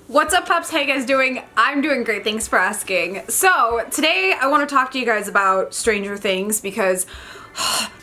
What's up, pups? How you guys doing? I'm doing great, thanks for asking. So today I want to talk to you guys about Stranger Things because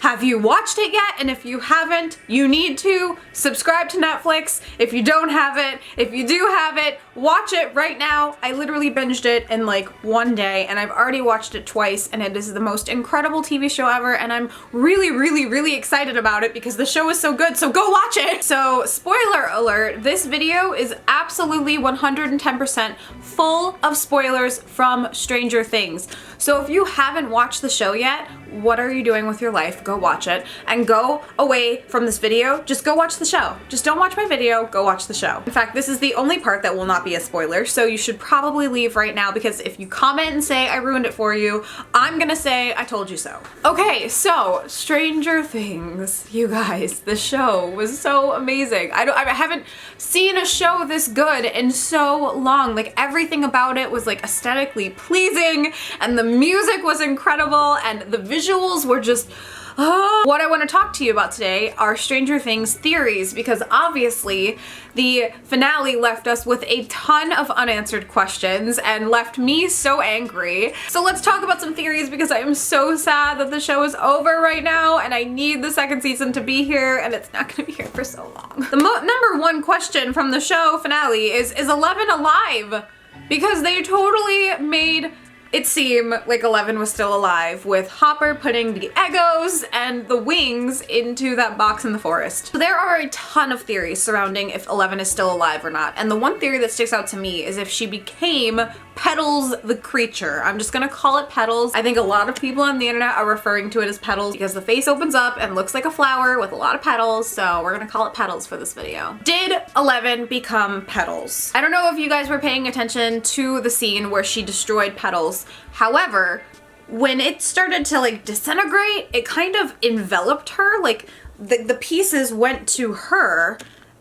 have you watched it yet? And if you haven't, you need to subscribe to Netflix. If you don't have it, if you do have it, watch it right now. I literally binged it in like one day and I've already watched it twice and it is the most incredible TV show ever and I'm really excited about it because the show is so good, so go watch it! So, spoiler alert, this video is absolutely 110% full of spoilers from Stranger Things. So if you haven't watched the show yet, what are you doing with your life? Go watch it and go away from this video. Just go watch the show. Just don't watch my video, go watch the show. In fact, this is the only part that will not be a spoiler, so you should probably leave right now because if you comment and say I ruined it for you, I'm gonna say I told you so. Okay, so Stranger Things, you guys, the show was so amazing. I haven't seen a show this good in so long. Like everything about it was like aesthetically pleasing and the music was incredible and the visuals were just What I want to talk to you about today are Stranger Things theories because obviously the finale left us with a ton of unanswered questions and left me so angry. So let's talk about some theories because I am so sad that the show is over right now and I need the second season to be here and it's not going to be here for so long. The number one question from the show finale is 11 alive? Because they totally made it seemed like 11 was still alive, with Hopper putting the Eggos and the wings into that box in the forest. So there are a ton of theories surrounding if 11 is still alive or not, and the one theory that sticks out to me is if she became Petals the creature. I'm just gonna call it Petals. I think a lot of people on the internet are referring to it as Petals because the face opens up and looks like a flower with a lot of petals, so we're gonna call it Petals for this video. Did 11 become Petals? I don't know if you guys were paying attention to the scene where she destroyed Petals. However, when it started to like disintegrate, it kind of enveloped her, like the pieces went to her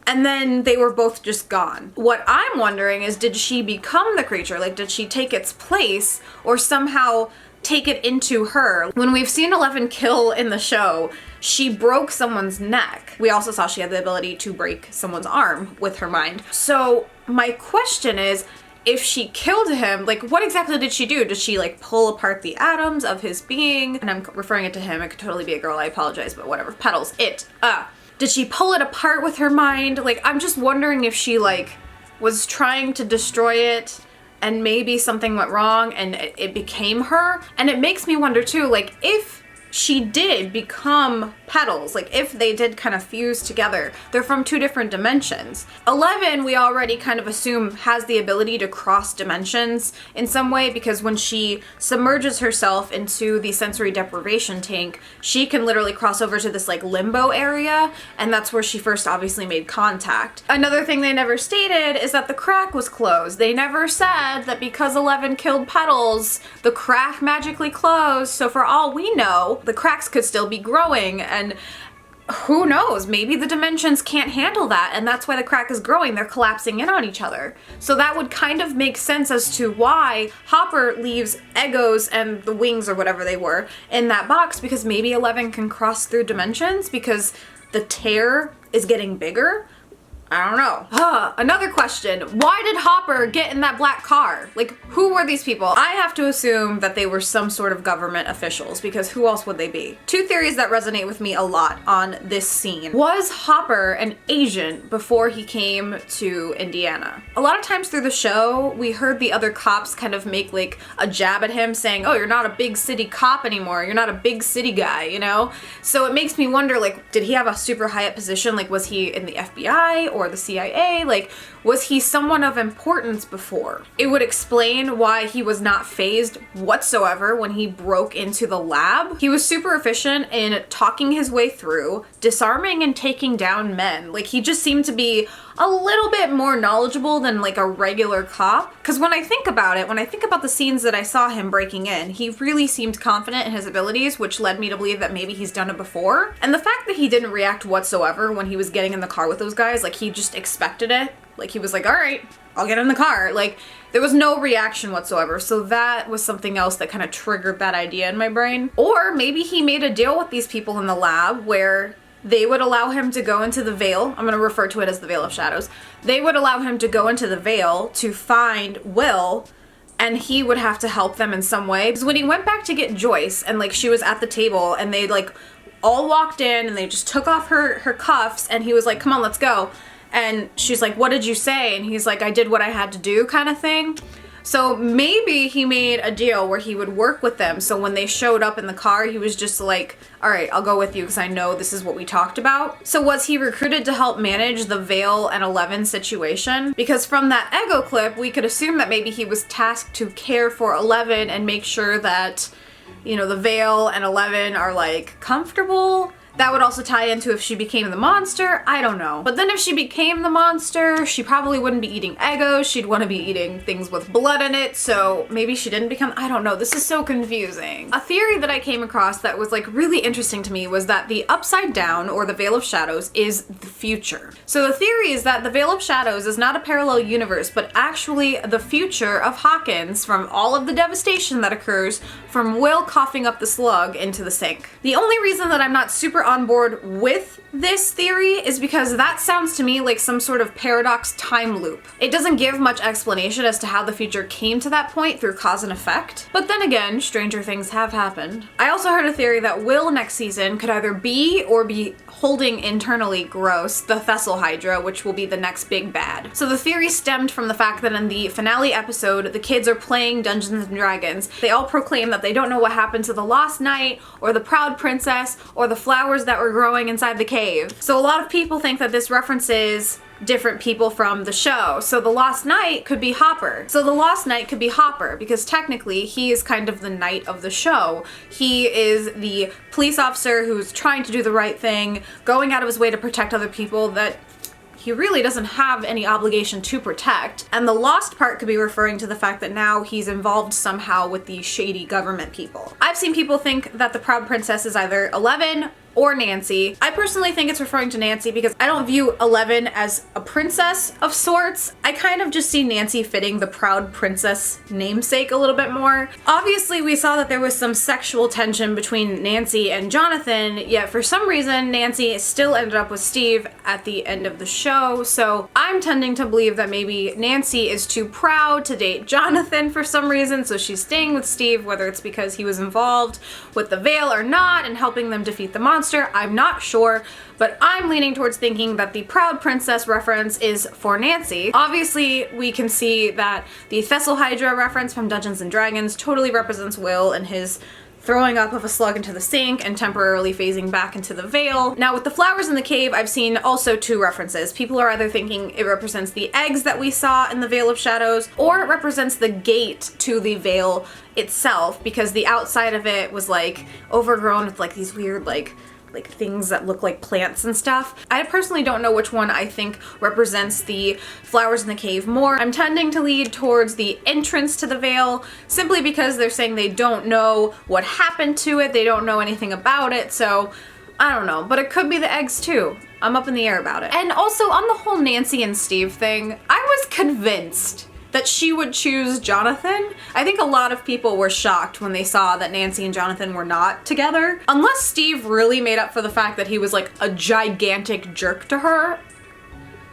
and then they were both just gone. What I'm wondering is, did she become the creature? Like, did she take its place or somehow take it into her? When we've seen 11 kill in the show, she broke someone's neck. We also saw she had the ability to break someone's arm with her mind. So my question is, if she killed him, like what exactly did she do? Did she like pull apart the atoms of his being? And I'm referring it to him, it could totally be a girl, I apologize, but whatever. Petals, did she pull it apart with her mind? Like, I'm just wondering if she like was trying to destroy it and maybe something went wrong and it became her. And it makes me wonder too, like if she did become Petals, like if they did kind of fuse together, they're from two different dimensions. 11, we already kind of assume has the ability to cross dimensions in some way because when she submerges herself into the sensory deprivation tank, she can literally cross over to this like limbo area and that's where she first obviously made contact. Another thing they never stated is that the crack was closed. They never said that because 11 killed Petals, the crack magically closed, so for all we know, the cracks could still be growing and who knows, maybe the dimensions can't handle that and that's why the crack is growing, they're collapsing in on each other. So that would kind of make sense as to why Hopper leaves Eggos and the wings or whatever they were in that box because maybe 11 can cross through dimensions because the tear is getting bigger. I don't know. Another question. Why did Hopper get in that black car? Like, who were these people? I have to assume that they were some sort of government officials because who else would they be? Two theories that resonate with me a lot on this scene. Was Hopper an agent before he came to Indiana? A lot of times through the show, we heard the other cops kind of make like a jab at him saying, oh, you're not a big city cop anymore. You're not a big city guy, you know? So it makes me wonder, like, did he have a super high up position? Like, was he in the FBI or the CIA? Like, was he someone of importance before? It would explain why he was not fazed whatsoever when he broke into the lab. He was super efficient in talking his way through, disarming and taking down men. Like, he just seemed to be a little bit more knowledgeable than like a regular cop. Because when I think about it, when I think about the scenes that I saw him breaking in, he really seemed confident in his abilities, which led me to believe that maybe he's done it before. And the fact that he didn't react whatsoever when he was getting in the car with those guys, like he just expected it. Like he was like, all right, I'll get in the car. Like there was no reaction whatsoever. So that was something else that kind of triggered that idea in my brain. Or maybe he made a deal with these people in the lab where they would allow him to go into the veil. I'm going to refer to it as the Veil of Shadows. They would allow him to go into the veil to find Will, and he would have to help them in some way. Because when he went back to get Joyce, and like she was at the table, and they like all walked in, and they just took off her cuffs, and he was like, come on, let's go. And she's like, what did you say? And he's like, I did what I had to do, kind of thing. So maybe he made a deal where he would work with them. So when they showed up in the car, he was just like, all right, I'll go with you because I know this is what we talked about. So was he recruited to help manage the Veil and Eleven situation? Because from that Ego clip, we could assume that maybe he was tasked to care for Eleven and make sure that, you know, the Veil and Eleven are like comfortable. That would also tie into if she became the monster. I don't know. But then if she became the monster, she probably wouldn't be eating Egos. She'd want to be eating things with blood in it. So maybe she didn't become, I don't know. This is so confusing. A theory that I came across that was like really interesting to me was that the Upside Down, or the Veil of Shadows, is the future. So the theory is that the Veil of Shadows is not a parallel universe, but actually the future of Hawkins from all of the devastation that occurs from Will coughing up the slug into the sink. The only reason that I'm not super on board with this theory is because that sounds to me like some sort of paradox time loop. It doesn't give much explanation as to how the future came to that point through cause and effect. But then again, stranger things have happened. I also heard a theory that Will next season could either be or be holding internally gross the Thessal Hydra, which will be the next big bad. So the theory stemmed from the fact that in the finale episode, the kids are playing Dungeons and Dragons. They all proclaim that they don't know what happened to the Lost Knight or the Proud Princess or the flowers that were growing inside the cave. So a lot of people think that this references different people from the show. So the Lost Knight could be Hopper. So the Lost Knight could be Hopper because technically he is kind of the knight of the show. He is the police officer who's trying to do the right thing, going out of his way to protect other people that he really doesn't have any obligation to protect. And the lost part could be referring to the fact that now he's involved somehow with the shady government people. I've seen people think that the Proud Princess is either Eleven or Nancy. I personally think it's referring to Nancy because I don't view Eleven as a princess of sorts. I kind of just see Nancy fitting the Proud Princess namesake a little bit more. Obviously, we saw that there was some sexual tension between Nancy and Jonathan, yet for some reason, Nancy still ended up with Steve at the end of the show. So I'm tending to believe that maybe Nancy is too proud to date Jonathan for some reason, so she's staying with Steve, whether it's because he was involved with the Veil or not and helping them defeat the monster. I'm not sure, but I'm leaning towards thinking that the Proud Princess reference is for Nancy. Obviously, we can see that the Thessal Hydra reference from Dungeons and Dragons totally represents Will and his throwing up of a slug into the sink and temporarily phasing back into the Veil. Now with the flowers in the cave, I've seen also two references. People are either thinking it represents the eggs that we saw in the Veil of Shadows, or it represents the gate to the Veil itself, because the outside of it was like overgrown with like these weird like things that look like plants and stuff. I personally don't know which one I think represents the flowers in the cave more. I'm tending to lead towards the entrance to the Veil simply because they're saying they don't know what happened to it, they don't know anything about it, so I don't know, but it could be the eggs too. I'm up in the air about it. And also on the whole Nancy and Steve thing, I was convinced that she would choose Jonathan. I think a lot of people were shocked when they saw that Nancy and Jonathan were not together. Unless Steve really made up for the fact that he was like a gigantic jerk to her,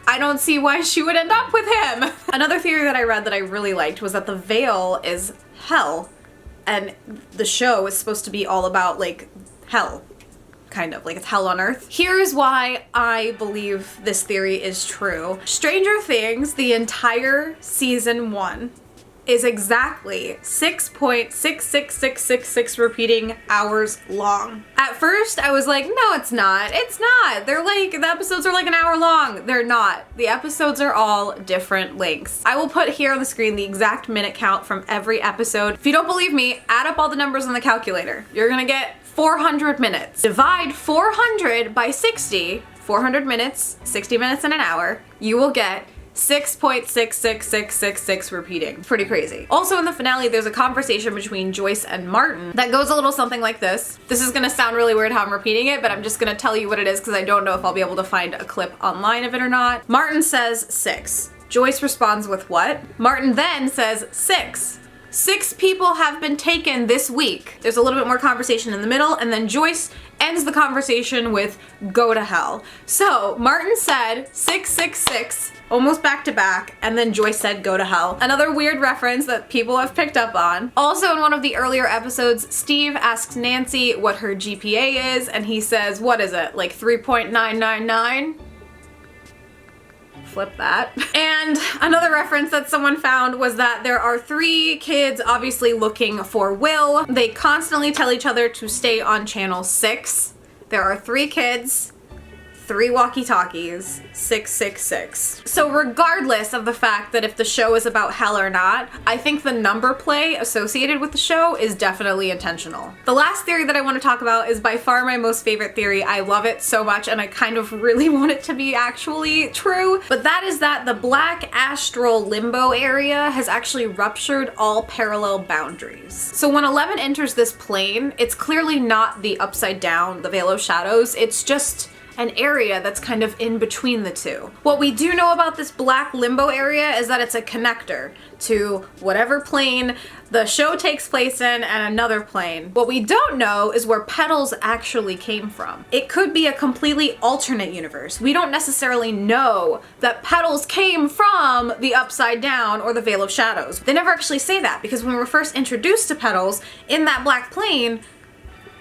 I don't see why she would end up with him. Another theory that I read that I really liked was that the Veil is hell, and the show is supposed to be all about like hell. Kind of like it's hell on earth. Here's why I believe this theory is true. Stranger Things, the entire season 1, is exactly 6.66666 repeating hours long. At first I was like, no, it's not. It's not. They're like, the episodes are like an hour long. They're not. The episodes are all different lengths. I will put here on the screen the exact minute count from every episode. If you don't believe me, add up all the numbers on the calculator. You're gonna get 400 minutes. Divide 400 by 60, 400 minutes, 60 minutes in an hour, you will get 6.66666 repeating. Pretty crazy. Also in the finale, there's a conversation between Joyce and Martin that goes a little something like this. This is gonna sound really weird how I'm repeating it, but I'm just gonna tell you what it is because I don't know if I'll be able to find a clip online of it or not. Martin says 6. Joyce responds with what? Martin then says 6. 6 people have been taken this week. There's a little bit more conversation in the middle, and then Joyce ends the conversation with go to hell. So Martin said 666, almost back to back, and then Joyce said go to hell. Another weird reference that people have picked up on. Also in one of the earlier episodes, Steve asks Nancy what her GPA is, and he says, what is it, like 3.999? Flip that. And another reference that someone found was that there are 3 kids obviously looking for Will. They constantly tell each other to stay on channel 6. There are 3 kids, 3 walkie-talkies, 666. So regardless of the fact that if the show is about hell or not, I think the number play associated with the show is definitely intentional. The last theory that I want to talk about is by far my most favorite theory. I love it so much and I kind of really want it to be actually true, but that is that the black astral limbo area has actually ruptured all parallel boundaries. So when 11 enters this plane, it's clearly not the upside down, the Veil of Shadows, it's just an area that's kind of in between the two. What we do know about this black limbo area is that it's a connector to whatever plane the show takes place in and another plane. What we don't know is where Petals actually came from. It could be a completely alternate universe. We don't necessarily know that Petals came from the Upside Down or the Veil of Shadows. They never actually say that because when we're first introduced to Petals in that black plane,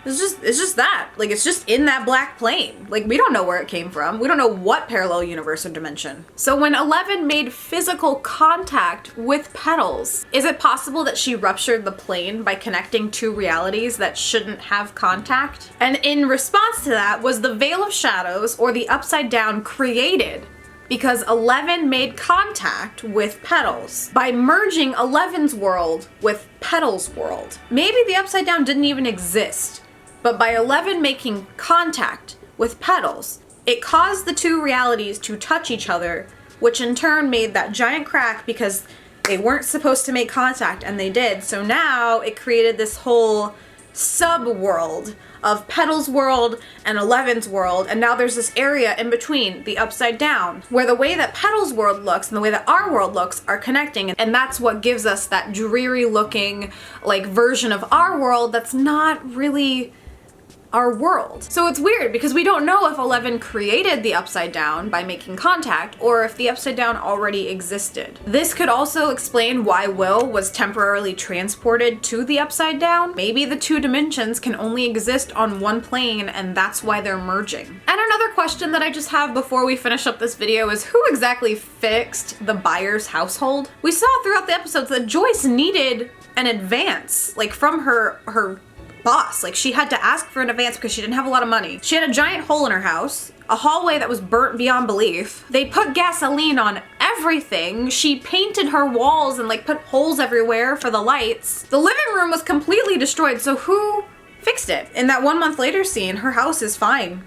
it's just that. Like, it's just in that black plane. Like, we don't know where it came from. We don't know what parallel universe or dimension. So when 11 made physical contact with Petals, is it possible that she ruptured the plane by connecting 2 realities that shouldn't have contact? And in response to that, was the Veil of Shadows or the Upside Down created because 11 made contact with Petals by merging 11's world with Petals' world? Maybe the Upside Down didn't even exist. But by 11 making contact with Petals, it caused the 2 realities to touch each other, which in turn made that giant crack because they weren't supposed to make contact and they did. So now it created this whole sub-world of Petals' world and 11's world, and now there's this area in between, the Upside Down, where the way that Petals' world looks and the way that our world looks are connecting, and that's what gives us that dreary looking like version of our world that's not really our world. So it's weird because we don't know if 11 created the Upside Down by making contact or if the Upside Down already existed. This could also explain why Will was temporarily transported to the Upside Down. Maybe the 2 dimensions can only exist on one plane and that's why they're merging. And another question that I just have before we finish up this video is who exactly fixed the Byers household? We saw throughout the episodes that Joyce needed an advance, like from her boss. Like, she had to ask for an advance because she didn't have a lot of money. She had a giant hole in her house, a hallway that was burnt beyond belief. They put gasoline on everything. She painted her walls and like put holes everywhere for the lights. The living room was completely destroyed, so who fixed it? In that 1 month later scene, her house is fine.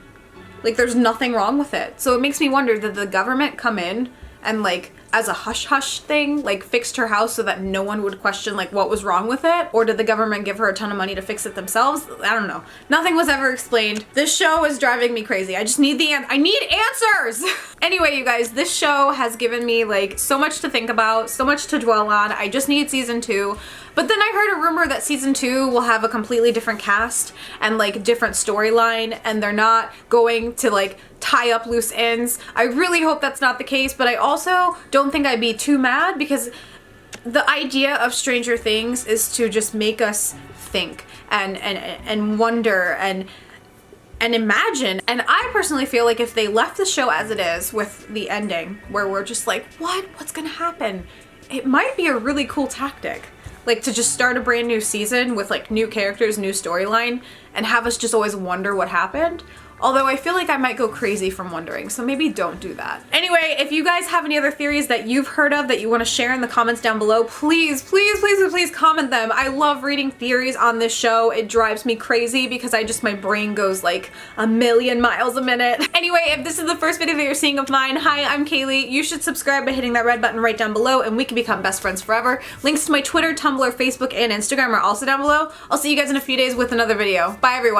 Like, there's nothing wrong with it. So it makes me wonder, did the government come in and like as a hush-hush thing, like fixed her house so that no one would question like what was wrong with it? Or did the government give her a ton of money to fix it themselves? I don't know. Nothing was ever explained. This show is driving me crazy. I just need I need answers! Anyway, you guys, this show has given me like so much to think about, so much to dwell on. I just need season 2. But then I heard a rumor that season 2 will have a completely different cast and like different storyline, and they're not going to like tie up loose ends. I really hope that's not the case, but I also don't think I'd be too mad because the idea of Stranger Things is to just make us think and wonder and imagine. And I personally feel like if they left the show as it is with the ending where we're just like, what's gonna happen? It might be a really cool tactic. Like, to just start a brand new season with like new characters, new storyline, and have us just always wonder what happened. Although I feel like I might go crazy from wondering, so maybe don't do that. Anyway, if you guys have any other theories that you've heard of that you want to share in the comments down below, please, please, please, please comment them. I love reading theories on this show. It drives me crazy because my brain goes like a million miles a minute. Anyway, if this is the first video that you're seeing of mine, hi, I'm Kayleigh. You should subscribe by hitting that red button right down below and we can become best friends forever. Links to my Twitter, Tumblr, Facebook, and Instagram are also down below. I'll see you guys in a few days with another video. Bye, everyone.